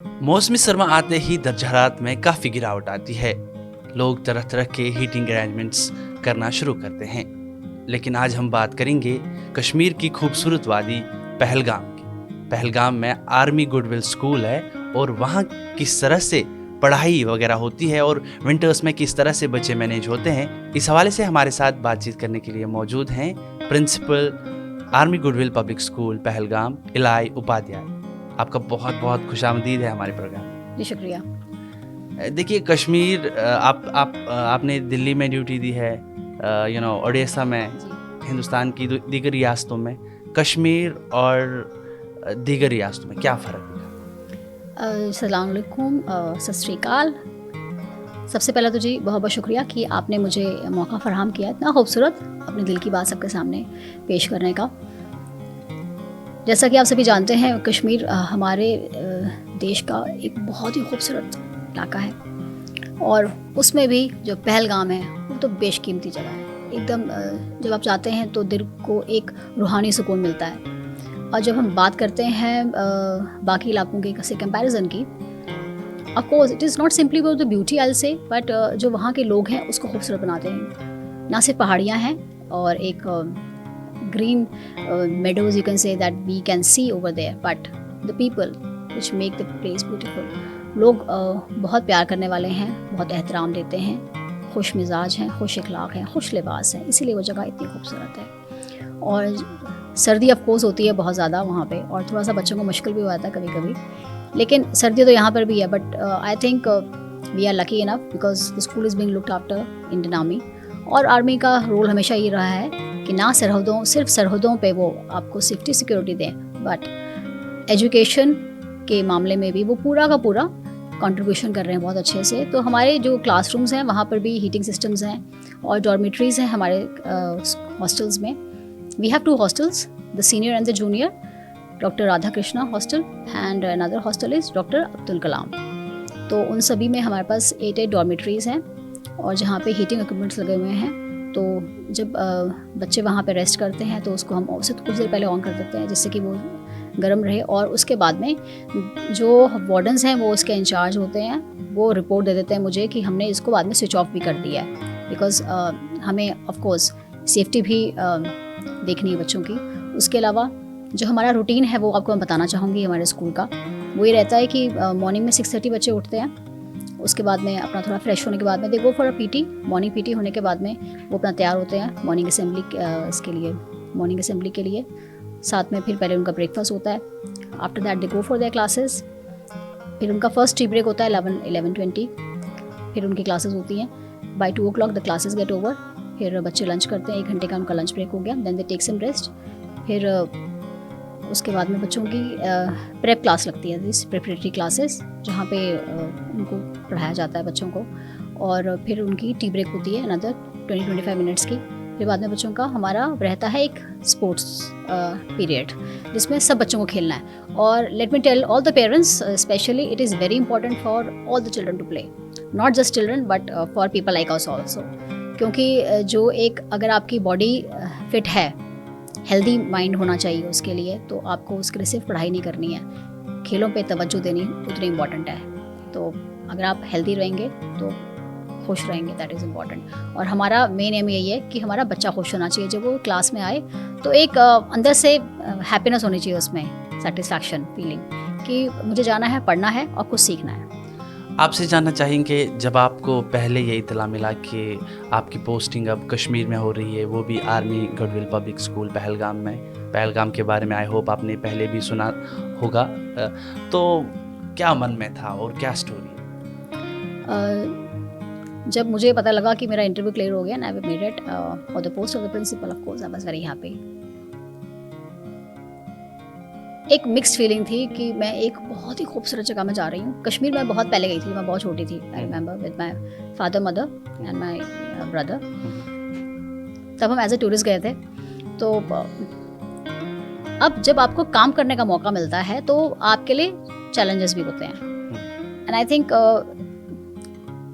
मौसमी सरमा आते ही दर्जात में काफ़ी गिरावट आती है। लोग तरह तरह के हीटिंग अरेंजमेंट्स करना शुरू करते हैं। लेकिन आज हम बात करेंगे कश्मीर की खूबसूरत वादी पहलगाम की। पहलगाम में आर्मी गुडविल स्कूल है और वहाँ किस तरह से पढ़ाई वगैरह होती है और विंटर्स में किस तरह से बच्चे मैनेज होते हैं, इस हवाले से हमारे साथ बातचीत करने के लिए मौजूद हैं principal army goodwill public school Pahalgam Ilai Upadhyay. आपका बहुत बहुत खुशामदीद है हमारे प्रोग्राम में। जी शुक्रिया। देखिए कश्मीर, आपने दिल्ली में ड्यूटी दी है, उड़ीसा में, जी हिंदुस्तान की दीगर रियासतों में। कश्मीर और दीगर रियासतों में क्या फ़र्क है? अस्सलाम वालेकुम, सत श्री अकाल। सबसे पहले तो जी बहुत बहुत शुक्रिया कि आपने मुझे मौका फ़राहम किया इतना खूबसूरत अपने दिल की बात सबके सामने पेश करने का। जैसा कि आप सभी जानते हैं, कश्मीर हमारे देश का एक बहुत ही खूबसूरत इलाका है और उसमें भी जो पहलगाम है वो तो बेशकीमती जगह है एकदम। जब आप जाते हैं तो दिल को एक रूहानी सुकून मिलता है। और जब हम बात करते हैं बाकी इलाकों के से कंपैरिजन की, of course it is not simply about the beauty I say, but जो वहाँ के लोग हैं उसको खूबसूरत बनाते हैं। ना सिर्फ पहाड़ियाँ हैं और एक green meadows you can say that we can see over there, but the people which make the place beautiful. लोग बहुत प्यार करने वाले हैं, बहुत एहतराम देते हैं, खुश मिजाज हैं, खुश इखलाक हैं, खुश लिबास हैं, इसीलिए वो जगह इतनी खूबसूरत है। और सर्दी ऑफ कोर्स होती है बहुत ज़्यादा वहाँ पे और थोड़ा सा बच्चों को मुश्किल भी हो जाता है कभी कभी, लेकिन सर्दी तो यहाँ पर भी है। But I think we are lucky enough because the school is being looked after Indian army. और आर्मी का रोल हमेशा ये रहा है कि ना सिर्फ सरहदों पे वो आपको सेफ्टी सिक्योरिटी दें, बट एजुकेशन के मामले में भी वो पूरा का पूरा कंट्रीब्यूशन कर रहे हैं बहुत अच्छे से। तो हमारे जो क्लासरूम्स हैं वहाँ पर भी हीटिंग सिस्टम्स हैं और डॉर्मेट्रीज़ हैं हमारे हॉस्टल्स में। We have 2 hostels, the senior and the junior, doctor Radha Krishna hostel and another hostel is doctor Abdul Kalam. तो उन सभी में हमारे पास 8 डॉर्मेट्रीज़ हैं और जहाँ पे हीटिंग इक्विपमेंट्स लगे हुए हैं। तो जब बच्चे वहाँ पे रेस्ट करते हैं तो उसको हम उससे कुछ देर पहले ऑन कर देते हैं जिससे कि वो गर्म रहे। और उसके बाद में जो वार्डन्स हैं वो उसके इंचार्ज होते हैं, वो रिपोर्ट दे देते हैं मुझे कि हमने इसको बाद में स्विच ऑफ भी कर दिया है, बिकॉज़ हमें ऑफ कोर्स सेफ्टी भी देखनी है बच्चों की। उसके अलावा जो हमारा रूटीन है वो आपको मैं बताना चाहूँगी हमारे स्कूल का। वो ये रहता है कि मॉर्निंग में 6:30 बच्चे उठते हैं। उसके बाद में अपना थोड़ा फ्रेश होने के बाद में they go for a PT. Morning PT होने के बाद में वो अपना तैयार होते हैं मॉर्निंग असेंबली के लिए। साथ में फिर पहले उनका ब्रेकफास्ट होता है। After that they go for their classes. फिर उनका फर्स्ट टी ब्रेक होता है 11:20। फिर उनकी क्लासेस होती हैं। By 2 o'clock the classes get over. फिर बच्चे लंच करते हैं, 1 घंटे का उनका लंच ब्रेक हो गया। Then they take some rest. फिर उसके बाद में बच्चों की प्रेप क्लास लगती है, दिस प्रिपरेटरी क्लासेस, जहाँ पे उनको पढ़ाया जाता है बच्चों को। और फिर उनकी टी ब्रेक होती है अनदर 20-25 मिनट्स की। फिर बाद में बच्चों का हमारा रहता है एक स्पोर्ट्स पीरियड जिसमें सब बच्चों को खेलना है। और let me tell all the parents specially, it is very important for all the children to play, not just children but for people like us also. क्योंकि जो एक अगर आपकी बॉडी फिट है, हेल्दी माइंड होना चाहिए उसके लिए, तो आपको उसके लिए सिर्फ पढ़ाई नहीं करनी है, खेलों पे तवज्जो देनी उतनी इम्पॉर्टेंट है। तो अगर आप हेल्दी रहेंगे तो खुश रहेंगे, दैट इज़ इम्पॉर्टेंट। और हमारा मेन एम यही है कि हमारा बच्चा खुश होना चाहिए। जब वो क्लास में आए तो एक अंदर से हैप्पीनेस होनी चाहिए, उसमें सेटिस्फैक्शन फीलिंग कि मुझे जाना है, पढ़ना है और कुछ सीखना है। आपसे जानना चाहेंगे, जब आपको पहले ये इत्तला मिला कि आपकी पोस्टिंग अब कश्मीर में हो रही है, वो भी army goodwill public school Pahalgam में। पहलगाम के बारे में आई होप आपने पहले भी सुना होगा, तो क्या मन में था और क्या स्टोरी? जब मुझे पता लगा कि मेरा इंटरव्यू क्लियर हो गया and I made it for the post of the principal, of course I was very happy. एक मिक्स्ड फीलिंग थी कि मैं एक बहुत ही खूबसूरत जगह में जा रही हूँ। कश्मीर में बहुत पहले गई थी, मैं बहुत छोटी थी। I remember with my father, mother and my brother. तब हम एज ए टूरिस्ट गए थे। तो अब जब आपको काम करने का मौका मिलता है तो आपके लिए चैलेंजेस भी होते हैं। And I think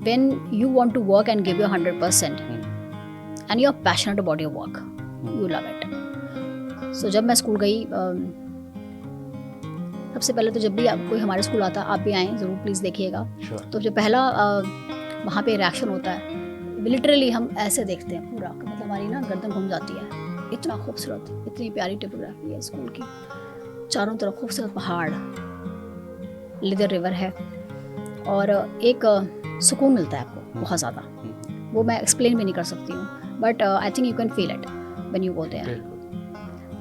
when you want to work and give your 100% and you are passionate about your work, you love it. So जब मैं स्कूल गई, सबसे पहले तो जब भी कोई हमारे स्कूल आता है, आप भी आएँ ज़रूर, प्लीज़ देखिएगा। Sure. तो जो पहला वहाँ पे रिएक्शन होता है, लिटरली हम ऐसे देखते हैं पूरा, मतलब हमारी ना गर्दन घूम जाती है। इतना खूबसूरत, इतनी प्यारी टिपोग्राफी है स्कूल की, चारों तरफ खूबसूरत पहाड़, लिदर रिवर है, और एक सुकून मिलता है आपको बहुत ज़्यादा। वो मैं एक्सप्लेन भी नहीं कर सकती हूँ, but I think you can feel it when you go there.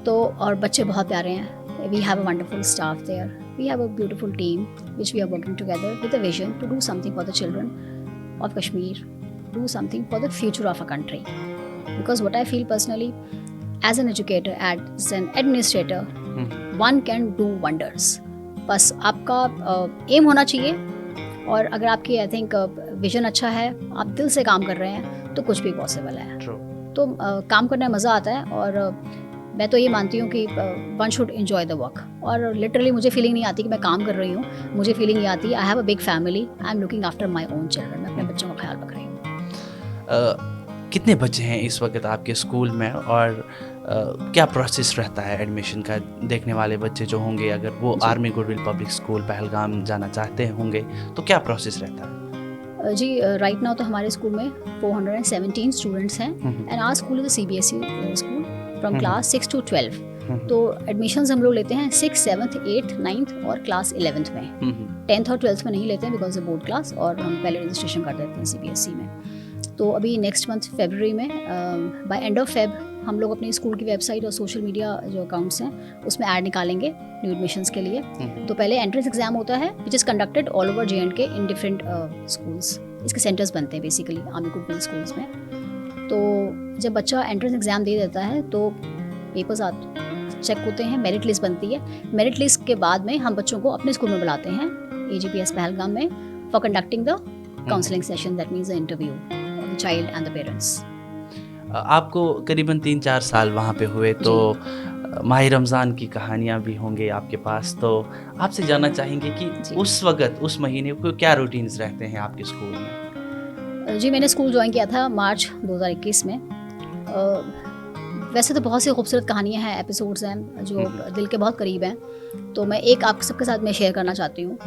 तो और बच्चे बहुत प्यारे हैं। We have a wonderful staff there, we have a beautiful team which we are working together with a vision to do something for the children of Kashmir, do something for the future of a country. Because what I feel personally, as an educator, as an administrator, one can do wonders. बस आपका M होना चाहिए, और अगर आपकी I think vision अच्छा है, आप दिल से काम कर रहे हैं, तो कुछ भी पॉसिबल है। True. तो काम करने में मज़ा आता है, और मैं तो ये मानती हूँ कि one should enjoy the work. और लिटरली मुझे फीलिंग नहीं आती कि मैं काम कर रही हूँ, मुझे फीलिंग ये आती है I have a big family, I am looking after my own children. मैं अपने बच्चों का ख्याल रख रही हूँ। कितने बच्चे हैं इस वक्त आपके स्कूल में, और क्या प्रोसेस रहता है एडमिशन का? देखने वाले बच्चे जो होंगे, अगर वो army goodwill public school Pahalgam जाना चाहते होंगे, तो क्या प्रोसेस रहता है? जी, राइट नाउ तो हमारे स्कूल में 417 स्टूडेंट्स हैं, and our school is a CBSE school from class 6 to 12। तो एडमिशन्स हम लोग लेते हैं 6, 7, 8, 9 और क्लास 11th में। 10th और 12th में नहीं लेते हैं बिकॉज बोर्ड क्लास, और हम पहले रजिस्ट्रेशन कर देते हैं CBSE में। तो अभी नेक्स्ट मंथ फरवरी में, बाय एंड ऑफ फेब, हम लोग अपनी स्कूल की वेबसाइट और सोशल मीडिया जो अकाउंट्स हैं उसमें ऐड निकालेंगे न्यू एडमिशन्स के लिए। तो पहले एंट्रेंस एग्जाम होता है which is conducted all over JNK in different schools. इसके सेंटर्स बनते हैं बेसिकली आर्मी गुडविल स्कूल्स में। तो जब बच्चा एंट्रेंस एग्जाम दे देता है तो पेपर्स चेक होते हैं, मेरिट लिस्ट बनती है। मेरिट लिस्ट के बाद में हम बच्चों को अपने स्कूल में बुलाते हैं AGPS पहलगाम में for conducting the counselling session, that means the interview of the child and the parents. आपको करीबन 3-4 साल वहाँ पे हुए, तो माह रमज़ान की कहानियाँ भी होंगे आपके पास, तो आपसे जानना चाहेंगे कि उस वक्त, उस महीने को क्या रूटीन्स रहते हैं आपके स्कूल में? जी, मैंने स्कूल ज्वाइन किया था मार्च 2021 में। वैसे तो बहुत सी खूबसूरत कहानियाँ हैं, एपिसोड्स हैं जो दिल के बहुत करीब हैं, तो मैं एक आप सबके साथ मैं शेयर करना चाहती हूँ।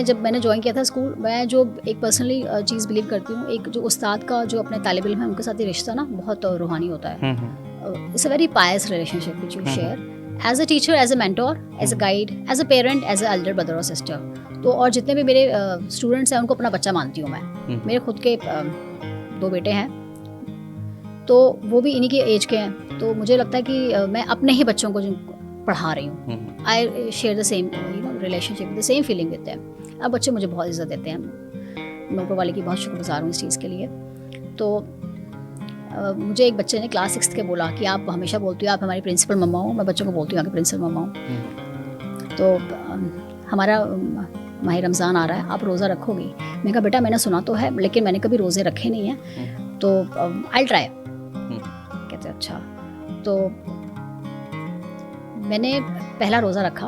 जब मैंने ज्वाइन किया था स्कूल, मैं जो एक पर्सनली चीज़ बिलीव करती हूँ, एक जो उस्ताद का जो अपने तालिब इल्म है उनके साथ ये रिश्ता ना बहुत रूहानी होता है। It's a very pious relationship which you share as a teacher, as a mentor, as a guide, as a parent, as a elder brother और सिस्टर। तो और जितने भी मेरे स्टूडेंट्स हैं उनको अपना बच्चा मानती हूँ मैं। मेरे खुद के 2 बेटे हैं, तो वो भी इन्हीं के एज के हैं, तो मुझे लगता है कि मैं अपने ही बच्चों को पढ़ा रही हूँ। I share the same relationship, the same feeling with them. अब बच्चे मुझे बहुत इज़्ज़त देते हैं, मैं ऊपर वाले की बहुत शुक्रगुजार हूँ इस चीज़ के लिए। तो मुझे एक बच्चे ने क्लास 6 के बोला कि आप हमेशा बोलती हो आप हमारी प्रिंसिपल मम्मा हो। मैं बच्चों को बोलती हूँ आपकी प्रिंसिपल मम्मा हूँ। तो हमारा माह रमज़ान आ रहा है, आप रोज़ा रखोगी? मैं कहा बेटा मैंने सुना तो है, लेकिन मैंने कभी रोज़े रखे नहीं हैं, तो आई ट्राई। कहते अच्छा। तो मैंने पहला रोज़ा रखा,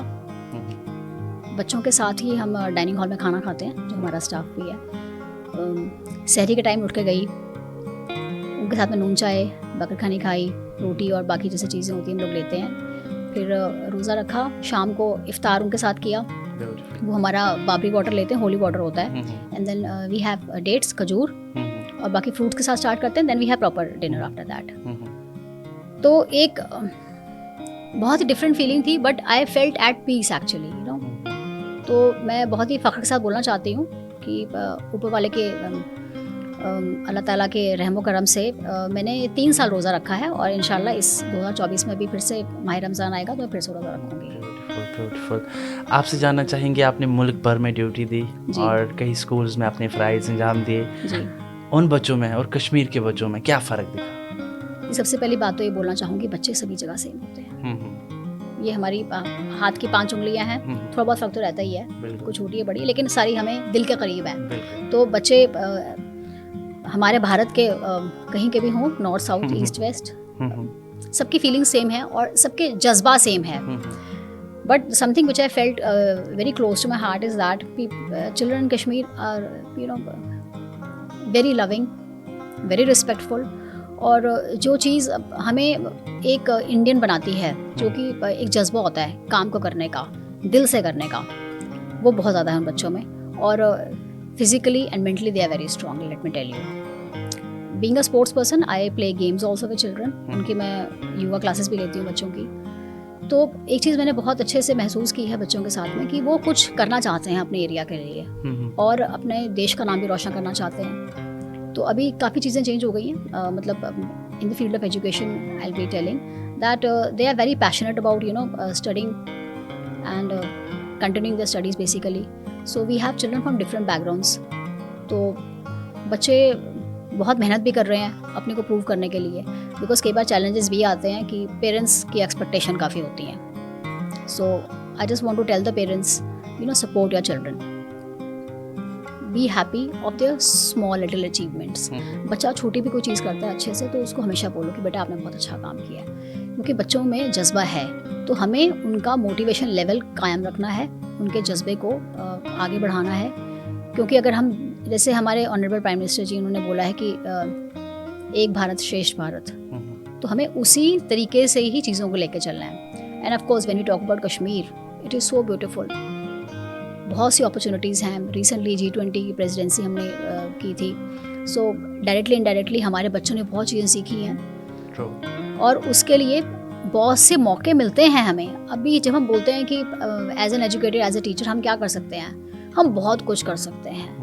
बच्चों के साथ ही हम डाइनिंग हॉल में खाना खाते हैं, जो हमारा स्टाफ भी है। सहरी के टाइम उठ के गई, उनके साथ में नून चाय, बकर खानी खाई, रोटी और बाकी जैसे चीज़ें होती हैं हम लोग लेते हैं। फिर रोज़ा रखा, शाम को इफ्तार उनके साथ किया। वो हमारा बाबरी वाटर लेते हैं, होली वाटर होता है, and then we have dates, खजूर और बाकी फ्रूट्स के साथ स्टार्ट करते हैं, then we have proper dinner after that. तो एक बहुत ही डिफरेंट फीलिंग थी, but I felt at peace actually, you know. तो मैं बहुत ही फ़ख्र के साथ बोलना चाहती हूँ कि ऊपर वाले के अल्लाह ताला के रहमो करम से मैंने 3 साल रोज़ा रखा है, और इंशाल्लाह इस 2024 में भी फिर से माह रमज़ान आएगा तो मैं फिर से रोज़ा रखूँगी। ब्यूटीफुल। आपसे जानना चाहेंगे, आपने मुल्क भर में ड्यूटी दी और कई स्कूल्स में अपने फ़राइज़ अंजाम दिए, उन बच्चों में और कश्मीर के बच्चों में क्या फ़र्क दिखा? सबसे पहली बात तो ये बोलना चाहूँगी, बच्चे सभी जगह सेम होते हैं। ये हमारी हाथ की 5 उंगलियां हैं, थोड़ा बहुत फ़र्क तो रहता ही है, कुछ छोटी है बड़ी, लेकिन सारी हमें दिल के करीब हैं। तो बच्चे हमारे भारत के कहीं के भी हों, नॉर्थ साउथ ईस्ट वेस्ट, सबकी फीलिंग सेम है और सबके जज्बा सेम है। But something which I felt very close to my heart is that children in Kashmir are, you know, very loving, very respectful, और जो चीज़ हमें एक इंडियन बनाती है, जो कि एक जज्बा होता है काम को करने का, दिल से करने का, वो बहुत ज़्यादा है उन बच्चों में. और physically and mentally they are very strong, let me tell you. Being a sports person, I play games also with children. उनकी मैं योगा क्लासेस भी लेती हूँ बच्चों की. तो एक चीज़ मैंने बहुत अच्छे से महसूस की है बच्चों के साथ में कि वो कुछ करना चाहते हैं अपने एरिया के लिए और अपने देश का नाम भी रोशन करना चाहते हैं. तो अभी काफ़ी चीज़ें चेंज हो गई हैं. मतलब in the field of education I be telling that they are very passionate about studying and continuing the studies basically. So we have children from different backgrounds. तो बच्चे बहुत मेहनत भी कर रहे हैं अपने को प्रूव करने के लिए, बिकॉज कई बार चैलेंजेस भी आते हैं कि पेरेंट्स की एक्सपेक्टेशन काफ़ी होती हैं. So I just want to tell the parents, support your children, be happy of their small little achievements. बच्चा छोटी भी कोई चीज़ करता है अच्छे से तो उसको हमेशा बोलो कि बेटा आपने बहुत अच्छा काम किया है, क्योंकि बच्चों में जज्बा है. तो हमें उनका मोटिवेशन लेवल कायम रखना है, उनके जज्बे को आगे बढ़ाना है. क्योंकि अगर हम, जैसे हमारे ऑनरेबल प्राइम मिनिस्टर जी उन्होंने बोला है कि एक भारत श्रेष्ठ भारत, तो हमें उसी तरीके से ही चीज़ों को लेकर चलना है. And of course when we talk about Kashmir, it is so beautiful. बहुत सी अपॉर्चुनिटीज़ हैं. रिसेंटली G20 की प्रेसिडेंसी हमने की थी. सो डायरेक्टली इनडायरेक्टली हमारे बच्चों ने बहुत चीज़ें सीखी हैं. और उसके लिए बहुत से मौके मिलते हैं हमें. अभी जब हम बोलते हैं कि as an educator, as a teacher हम क्या कर सकते हैं, हम बहुत कुछ कर सकते हैं.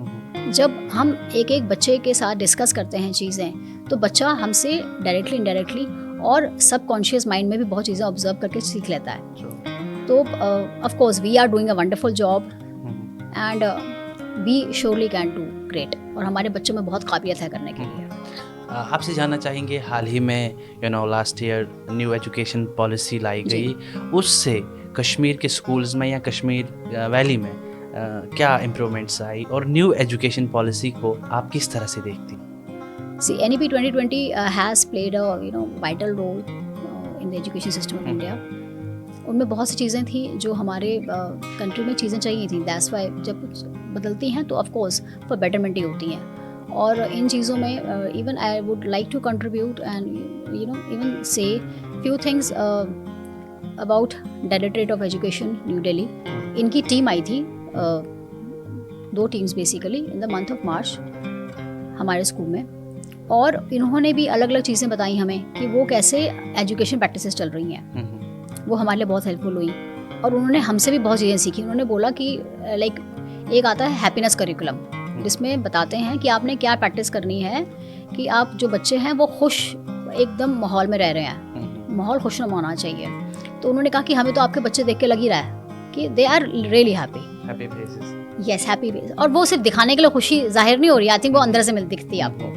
जब हम एक एक बच्चे के साथ डिस्कस करते हैं चीज़ें, तो बच्चा हमसे डायरेक्टली इनडायरेक्टली और सबकॉन्शियस माइंड में भी बहुत चीज़ें ऑब्जर्व करके सीख लेता है. तो of course we are doing a wonderful job and we surely can do great. और हमारे बच्चों में बहुत काबिलियत है करने के लिए. आपसे जानना चाहेंगे, हाल ही में last year new education policy लाई गई, उससे कश्मीर के स्कूल्स में या कश्मीर वैली में क्या इम्प्रूवमेंट्स आई और न्यू एजुकेशन पॉलिसी को आप किस तरह से देखती? See, NEP 2020 has played a vital role in the education system of India. उनमें बहुत सी चीज़ें थी जो हमारे कंट्री में चीज़ें चाहिए थी. दैट्स वाई जब कुछ बदलती हैं तो ऑफ कोर्स फॉर बेटरमेंट ही होती हैं. और इन चीज़ों में even I would like to contribute and even say few things about directorate of education New Delhi. इनकी टीम आई थी, 2 teams basically in the month of March हमारे स्कूल में. और इन्होंने भी अलग अलग चीज़ें बताई हमें कि वो कैसे एजुकेशन प्रैक्टिसेस चल रही हैं. वो हमारे लिए बहुत हेल्पफुल हुई. और उन्होंने हमसे भी बहुत चीज़ें सीखी. उन्होंने बोला कि लाइक एक आता है हैप्पीनेस करिकुलम, जिसमें बताते हैं कि आपने क्या प्रैक्टिस करनी है कि आप जो बच्चे हैं वो खुश एकदम माहौल में रह रहे हैं, माहौल खुशनुमा होना चाहिए. तो उन्होंने कहा कि हमें तो आपके बच्चे देख के लग ही रहा है कि they are really happy faces. Yes, happy face. और वो सिर्फ दिखाने के लिए खुशी जाहिर नहीं हो रही, आई थिंक वो अंदर से दिखती है आपको.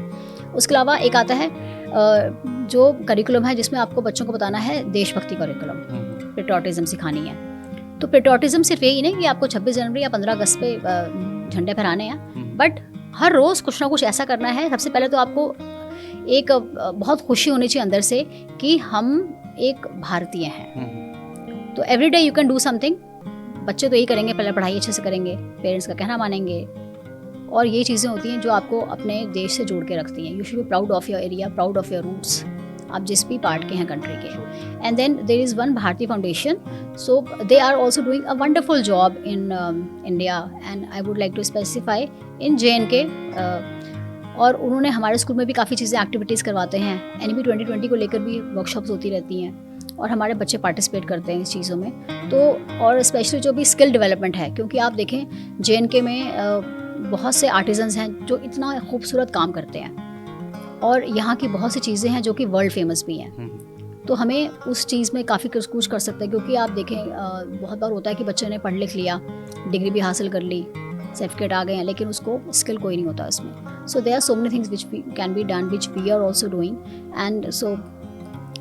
उसके अलावा एक आता है जो करिकुलम है जिसमें आपको बच्चों को बताना है देशभक्ति करिकुलम, पेट्रियोटिज्म सिखानी है. तो पेट्रियोटिज्म सिर्फ यही नहीं कि आपको 26 जनवरी या 15 अगस्त पे झंडे फहराने हैं, बट हर रोज़ कुछ ना कुछ ऐसा करना है. सबसे पहले तो आपको एक बहुत खुशी होनी चाहिए अंदर से कि हम एक भारतीय हैं. तो every day you can do something. बच्चे तो यही करेंगे, पहले पढ़ाई अच्छे से करेंगे, पेरेंट्स का कहना मानेंगे, और ये चीज़ें होती हैं जो आपको अपने देश से जोड़ के रखती हैं. You should be proud of your area, proud of your roots, आप जिस भी पार्ट के हैं कंट्री के. And then there is one Bharatiya foundation, so they are also doing a wonderful job in India and I would like to specify in JNK. और उन्होंने हमारे school में भी काफ़ी चीज़ें एक्टिविटीज़ करवाते हैं. NEP 2020 को लेकर भी वर्कशॉप्स होती रहती हैं और हमारे बच्चे पार्टिसिपेट करते हैं इस चीज़ों में. तो और स्पेशली जो भी स्किल डेवलपमेंट है, क्योंकि आप देखें JNK में बहुत से आर्टिजन्स हैं जो इतना खूबसूरत काम करते हैं, और यहाँ की बहुत सी चीज़ें हैं जो कि वर्ल्ड फेमस भी हैं. तो हमें उस चीज़ में काफ़ी कुछ कर सकते हैं. क्योंकि आप देखें बहुत बार होता है कि बच्चे ने पढ़ लिख लिया, डिग्री भी हासिल कर ली, सर्टिफिकेट आ गए हैं, लेकिन उसको स्किल कोई नहीं होता उसमें. So there are so many things which can be done, which we are also doing. And so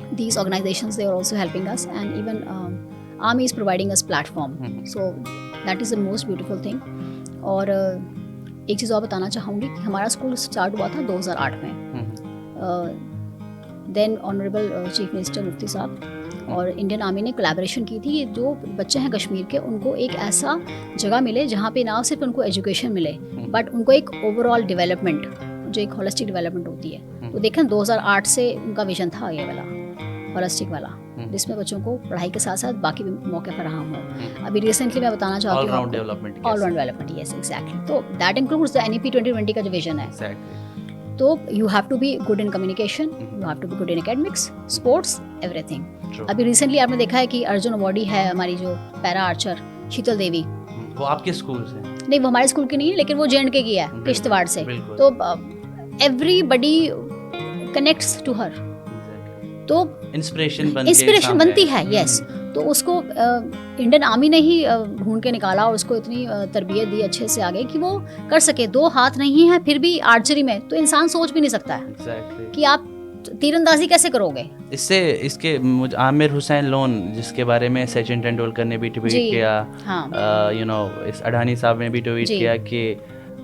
these organizations, they are also helping us, and even Army is providing us platform. So that is the most beautiful thing. और एक चीज़ और बताना चाहूँगी कि हमारा school start हुआ था 2008 में. देन ऑनरेबल चीफ मिनिस्टर मुफ्ती साहब और इंडियन आर्मी ने कोलैबोरेशन की थी. जो बच्चे हैं कश्मीर के, उनको एक ऐसा जगह मिले जहाँ पे ना सिर्फ उनको एजुकेशन मिले, बट उनको एक ओवरऑल डेवलपमेंट, जो एक होलिस्टिक डेवलपमेंट होती है, तो देखें 2008 से उनका विजन था ये वाला होलिस्टिक वाला, जिसमें बच्चों को पढ़ाई के साथ साथ बाकी भी मौके फराहम हो। अभी रिसेंटली मैं बताना चाहती हूँ ऑल डेवलपमेंट, यस एग्जैक्टली। तो दैट इंक्लूड्स द NEP 2020 का जो विजन है। एग्जैक्टली। तो you have to be good in communication, you have to be good in academics, sports, everything. अभी रिसेंटली आपने देखा है कि अर्जुन अवॉर्डी है हमारी जो पैरा आर्चर शीतल देवी, वो आपके स्कूल से? नहीं, वो हमारे स्कूल की नहीं है, लेकिन वो JNK की है, किश्तवाड़ से। तो एवरीबडी कनेक्ट्स टू हर, तो इंस्पिरेशन बनती है। यस, तो उसको इंडियन आर्मी ने ही ढूंढ के निकाला और उसको इतनी तरबियत दी अच्छे से आगे कि वो कर सके। 2 हाथ नहीं है फिर भी आर्चरी में, तो इंसान सोच भी नहीं सकता है कि आप तीरंदाजी कैसे करोगे। इसके आमिर हुसैन लोन, जिसके बारे में सचिन तेंदुलकर ने भी ट्वीट किया, यू नो इस अडानी साहब ने भी ट्वीट किया कि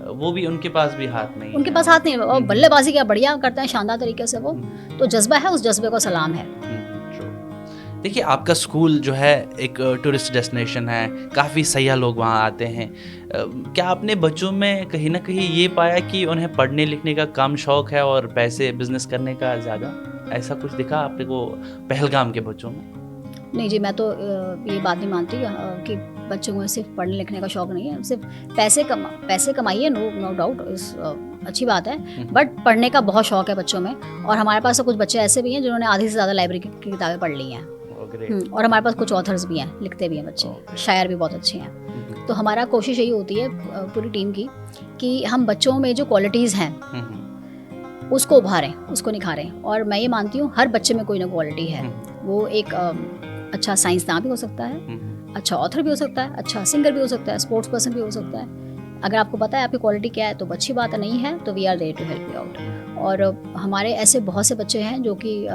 वो भी उनके पास भी हाथ नहीं, उनके पास हाथ नहीं, और बल्लेबाजी क्या बढ़िया करते हैं, शानदार तरीके से वो। तो जज्बा है, उस जज्बे को सलाम है। देखिए, आपका स्कूल जो है एक टूरिस्ट डेस्टिनेशन है, काफ़ी सयाह लोग वहाँ आते हैं। क्या आपने बच्चों में कहीं ना कहीं ये पाया कि उन्हें पढ़ने लिखने का कम शौक है और पैसे बिजनेस करने का ज़्यादा? ऐसा कुछ दिखा आपने को पहलगाम के बच्चों में? नहीं जी, मैं तो ये बात नहीं मानती कि बच्चों को सिर्फ पढ़ने लिखने का शौक नहीं है। सिर्फ पैसे कमाइए, नो डाउट, अच्छी बात है, बट पढ़ने का बहुत शौक है बच्चों में। और हमारे पास तो कुछ बच्चे ऐसे भी हैं जिन्होंने आधी से ज़्यादा लाइब्रेरी की किताबें पढ़ ली हैं। और हमारे पास कुछ ऑथर्स भी हैं, लिखते भी हैं बच्चे, शायर भी बहुत अच्छे हैं। तो हमारा कोशिश यही होती है पूरी टीम की कि हम बच्चों में जो क्वालिटीज़ हैं उसको उभारें, उसको निखारें। और मैं ये मानती हूँ हर बच्चे में कोई ना क्वालिटी है। वो एक अच्छा साइंसदान भी हो सकता है, अच्छा ऑथर भी हो सकता है, अच्छा सिंगर भी हो सकता है, स्पोर्ट्स पर्सन भी हो सकता है। अगर आपको पता है आपकी क्वालिटी क्या है तो अच्छी बात है, नहीं है तो we are there to help you out. और हमारे ऐसे बहुत से बच्चे हैं जो कि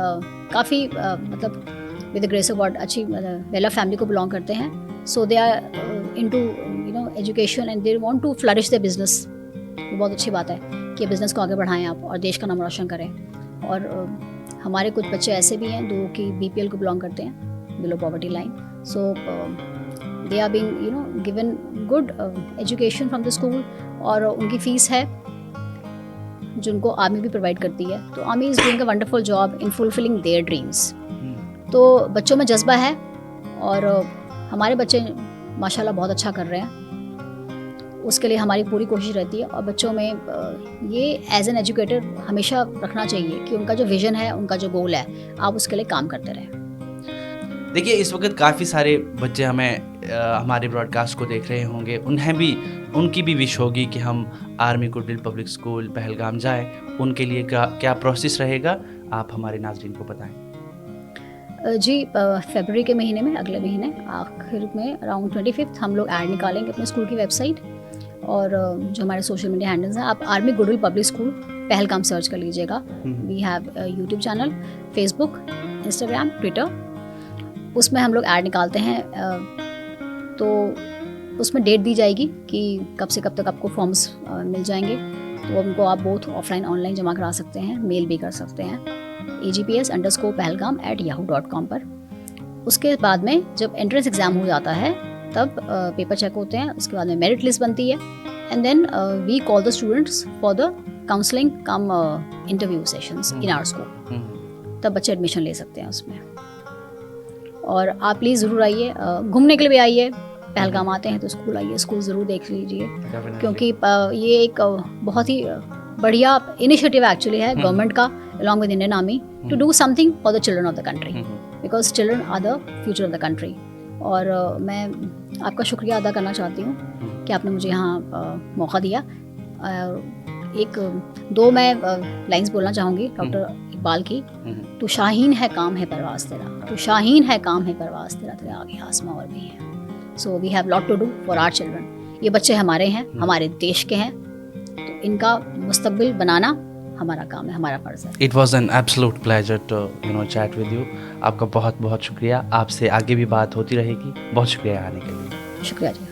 काफ़ी मतलब with the grace of God अच्छी वेल फैमिली को बिलोंग करते हैं। So they are into education and they want to flourish the business. ये बहुत अच्छी बात है कि बिज़नेस को आगे बढ़ाएं आप और देश का नाम रोशन करें। और हमारे कुछ बच्चे ऐसे भी हैं जो कि BPL को बिलोंग करते हैं, below poverty line. So they are being given good education from the school, और उनकी फ़ीस है जिनको आर्मी भी प्रोवाइड करती है। तो army is doing a wonderful job in fulfilling their dreams. तो बच्चों में जज्बा है और हमारे बच्चे माशाल्लाह बहुत अच्छा कर रहे हैं, उसके लिए हमारी पूरी कोशिश रहती है। और बच्चों में ये एज एन एजुकेटर हमेशा रखना चाहिए कि उनका जो विज़न है, उनका जो गोल है, आप उसके लिए काम करते रहें। देखिए, इस वक्त काफ़ी सारे बच्चे हमारे ब्रॉडकास्ट को देख रहे होंगे, उनकी भी विश होगी कि हम army goodwill public school Pahalgam जाएं। उनके लिए क्या प्रोसेस रहेगा, आप हमारे नाज़रीन को बताएं। जी, फरवरी के महीने में, अगले महीने आखिर में अराउंड 25 हम लोग ऐड निकालेंगे अपने स्कूल की वेबसाइट और जो हमारे सोशल मीडिया हैंडल्स हैं। आप army goodwill public school Pahalgam search कर लीजिएगा। We have YouTube channel, Facebook, Instagram, Twitter, उसमें हम लोग ऐड निकालते हैं। तो उसमें डेट दी जाएगी कि कब से कब तक आपको फॉर्म्स मिल जाएंगे। तो उनको आप बोथ ऑफलाइन ऑनलाइन जमा करा सकते हैं, मेल भी कर सकते हैं agps_pahalgam@yahoo.com पर। उसके बाद में जब एंट्रेंस एग्ज़ाम हो जाता है तब पेपर चेक होते हैं, उसके बाद में मेरिट लिस्ट बनती है and then we call the students for the counselling cum interview sessions in our school. तब बच्चे एडमिशन ले सकते हैं उसमें। और आप प्लीज़ ज़रूर आइए, घूमने के लिए भी आइए। पहलगाम आते हैं तो स्कूल आइए, स्कूल ज़रूर देख लीजिए, क्योंकि ये एक बहुत ही बढ़िया इनिशिएटिव एक्चुअली है गवर्नमेंट का along with Indian Army to do something for the children of the country because children are the future of the country। और मैं आपका शुक्रिया अदा करना चाहती हूँ कि आपने मुझे यहाँ मौका दिया। दो मैं लाइंस बोलना चाहूँगी डॉक्टर इकबाल की। तू शाहीन है काम है परवाज़ तेरा, तू शाहीन है काम है परवाज़ तेरा, तेरे आगे आसमां और भी है। So we have lot to do for our children. ये बच्चे हमारे हैं, हमारे देश के हैं, तो इनका मुस्तकबिल बनाना हमारा काम है, हमारा फ़र्ज़ है। It was an absolute pleasure to chat with you. आपका बहुत बहुत शुक्रिया। आपसे आगे भी बात होती रहेगी। बहुत शुक्रिया आने के लिए। शुक्रिया जी।